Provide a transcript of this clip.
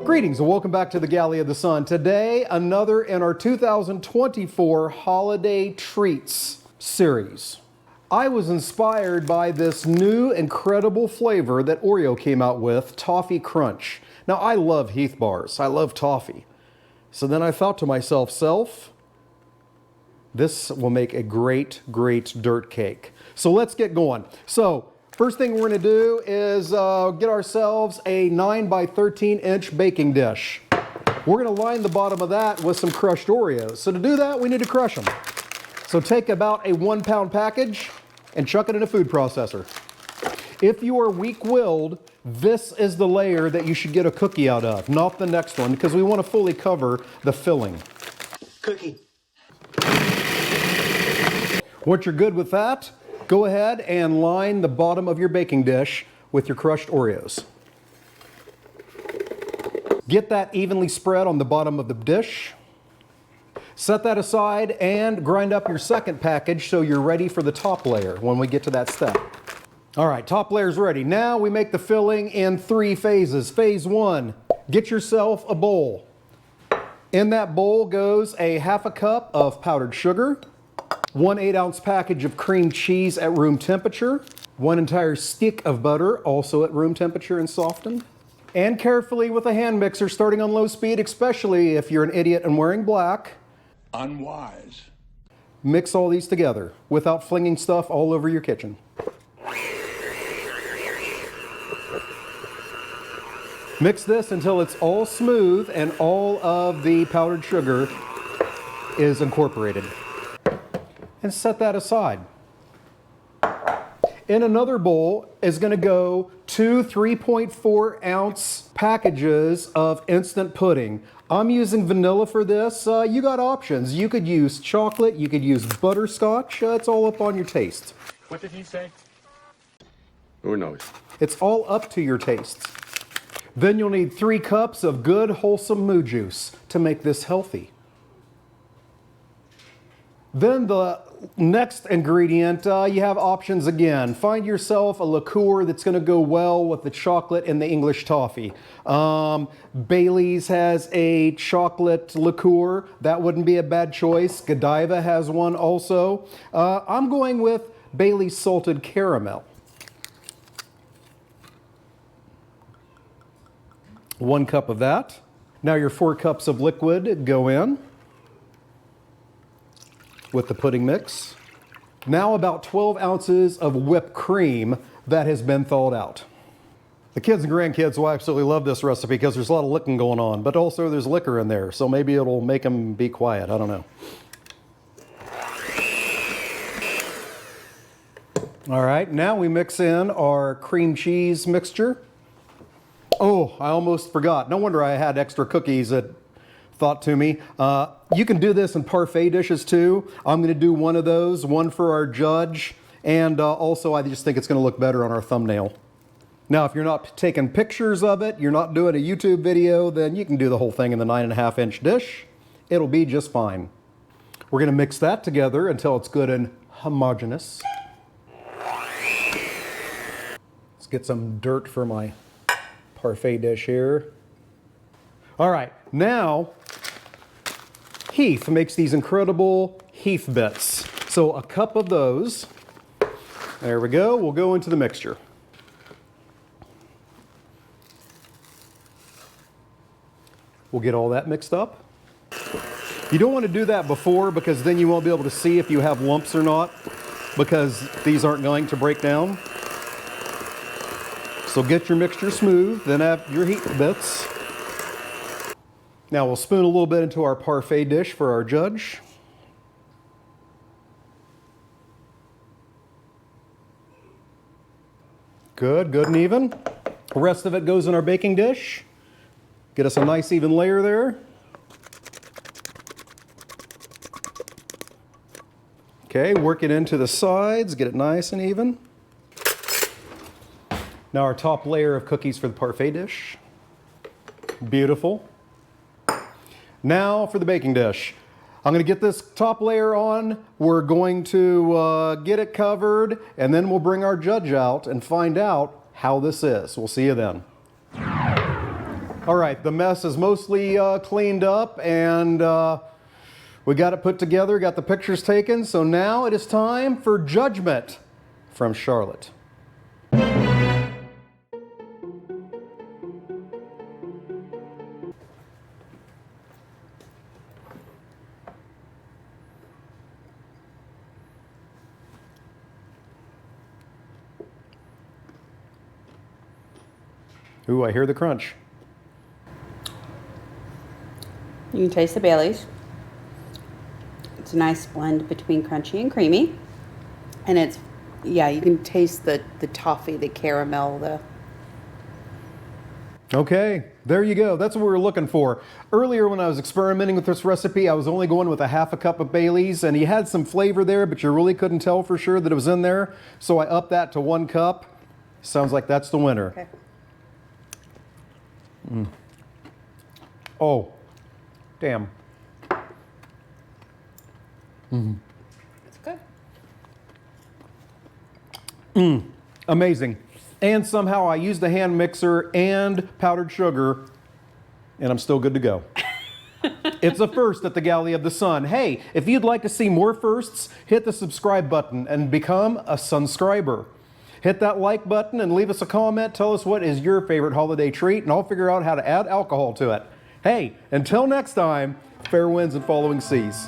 Greetings and welcome back to the Galley of the Sun. Today, another in our 2024 Holiday Treats series. I was inspired by this new incredible flavor that Oreo came out with, Toffee Crunch. Now, I love Heath bars. I love toffee. So then I thought to myself, this will make a great dirt cake. So let's get going. So first thing we're going to do is get ourselves a 9 by 13 inch baking dish. We're going to line the bottom of that with some crushed Oreos. So to do that, we need to crush them. So take about a 1 pound package and chuck it in a food processor. If you are weak-willed, this is the layer that you should get a cookie out of, not the next one, because we want to fully cover the filling. Cookie. Once you're good with that, go ahead and line the bottom of your baking dish with your crushed Oreos. Get that evenly spread on the bottom of the dish. Set that aside and grind up your second package so you're ready for the top layer when we get to that step. All right, top layer's ready. Now we make the filling in 3 phases. Phase 1, get yourself a bowl. In that bowl goes a ½ cup of powdered sugar, 1 8-ounce package of cream cheese at room temperature, 1 entire stick of butter, also at room temperature and softened, and carefully with a hand mixer starting on low speed, especially if you're an idiot and wearing black. Unwise. Mix all these together without flinging stuff all over your kitchen. Mix this until it's all smooth and all of the powdered sugar is incorporated. And set that aside. In another bowl is going to go 2 3.4 ounce packages of instant pudding. I'm using vanilla for this. You got options. You could use chocolate, you could use butterscotch. It's all up on your taste. What did he say? Who knows? It's all up to your tastes. Then you'll need 3 cups of good, wholesome moo juice to make this healthy. Then the next ingredient, you have options again. Find yourself a liqueur that's going to go well with the chocolate and the English toffee. Bailey's has a chocolate liqueur. That wouldn't be a bad choice. Godiva has one also. I'm going with Bailey's salted caramel. 1 cup of that. Now your 4 cups of liquid go in with the pudding mix. Now about 12 ounces of whipped cream that has been thawed out. The kids and grandkids will absolutely love this recipe because there's a lot of licking going on, but also there's liquor in there, so maybe it'll make them be quiet. I don't know. All right, now we mix in our cream cheese mixture. Oh, I almost forgot. No wonder I had extra cookies that thought to me. You can do this in parfait dishes too. I'm going to do one of those, one for our judge, and also I just think it's going to look better on our thumbnail. Now, if you're not taking pictures of it, you're not doing a YouTube video, then you can do the whole thing in the 9.5 inch dish. It'll be just fine. We're going to mix that together until it's good and homogeneous. Let's get some dirt for my parfait dish here. All right, now Heath makes these incredible Heath bits. So a cup of those, there we go, will go into the mixture. We'll get all that mixed up. You don't want to do that before because then you won't be able to see if you have lumps or not because these aren't going to break down. So get your mixture smooth, then add your Heath bits. Now we'll spoon a little bit into our parfait dish for our judge. Good and even. The rest of it goes in our baking dish. Get us a nice even layer there. Okay, work it into the sides, get it nice and even. Now our top layer of cookies for the parfait dish. Beautiful. Now for the baking dish. I'm going to get this top layer on. We're going to get it covered, and then we'll bring our judge out and find out how this is. We'll see you then. All right, the mess is mostly cleaned up, and we got it put together, got the pictures taken, so now it is time for judgment from Charlotte. Ooh, I hear the crunch. You can taste the Baileys. It's a nice blend between crunchy and creamy. And it's, yeah, you can taste the toffee, the caramel, Okay, there you go. That's what we were looking for. Earlier when I was experimenting with this recipe, I was only going with a half a cup of Baileys, and he had some flavor there, but you really couldn't tell for sure that it was in there. So I upped that to 1 cup. Sounds like that's the winner. Okay. Oh, damn. It's good. Amazing. And somehow I used the hand mixer and powdered sugar, and I'm still good to go. It's a first at the Galley of the Sun. Hey, if you'd like to see more firsts, hit the subscribe button and become a Sunscriber. Hit that like button and leave us a comment. Tell us what is your favorite holiday treat, and I'll figure out how to add alcohol to it. Hey, until next time, fair winds and following seas.